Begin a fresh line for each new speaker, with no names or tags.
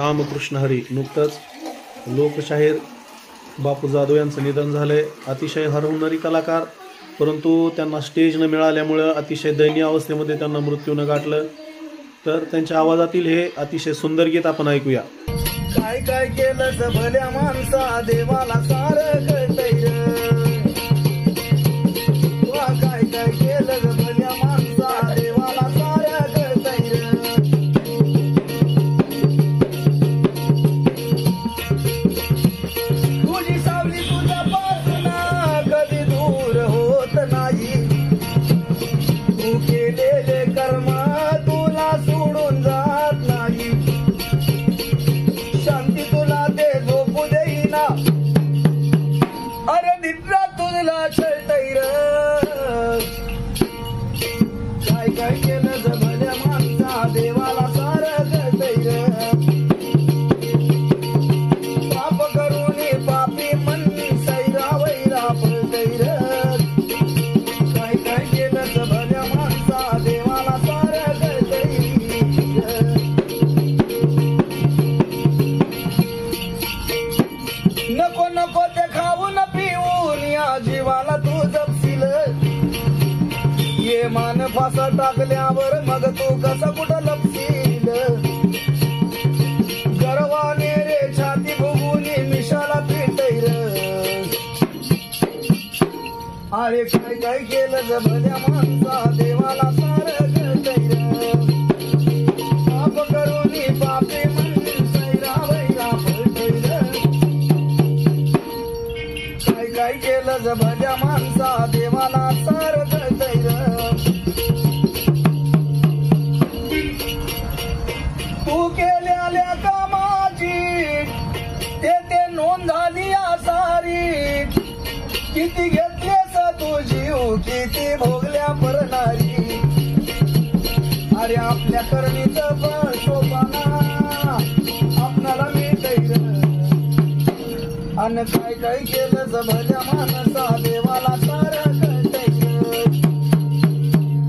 रामकृष्ण हरी. नुकतंच लोकशाहीर बापू जाधव यांचं निधन झालंय. अतिशय हरवणारी कलाकार, परंतु त्यांना स्टेज न मिळाल्यामुळं अतिशय दयनीय अवस्थेमध्ये त्यांना मृत्यूनं गाठलं. तर त्यांच्या आवाजातील हे अतिशय सुंदर गीत आपण ऐकूया.
काय काय केलं भल्या माणसा देवाला सारं कळतंय काय काय केलं भल्या माणसा देवाला सारं कळतंय तुझी सावली तुझ्या पासून कधी दूर होत नाही. तू केलेले कर्म तुला सोडून जात नाही. शांती तुला दे झोपू देईना अरे निद्रा तुला छळतय काय काय केलं जमल्या माणसा देवाला सारं कळतय पाप करून पापी मन सैरा वैरा पळतय काय काय केलं जमल्या माणसा देवाला सारं कळतय. नको नको ते खाऊन पिऊन या जीवाला तू जपशील. ये मान फासा टाकल्यावर मग तू कसा कुठं लपशील. गर्वाने रे छाती भुगून मिशाला पिटैर अरे काय काय केलं जमल्या माणसा देवाला सारं कळतैर पाप करून पापी मन सैरा वैरा पळतैर काय काय केलं जमल्या माणसा देवाला सारं कळतैर. तू केलेल्या कामाची ते नोंद झाली सारी. किती घेतलेस तू जीव किती भोगल्या परणारी. अरे आपल्या करणीचं फळ शोभाना आपणाला मिळतंय अन काय काय केलं भल्या माणसा देवाला सारं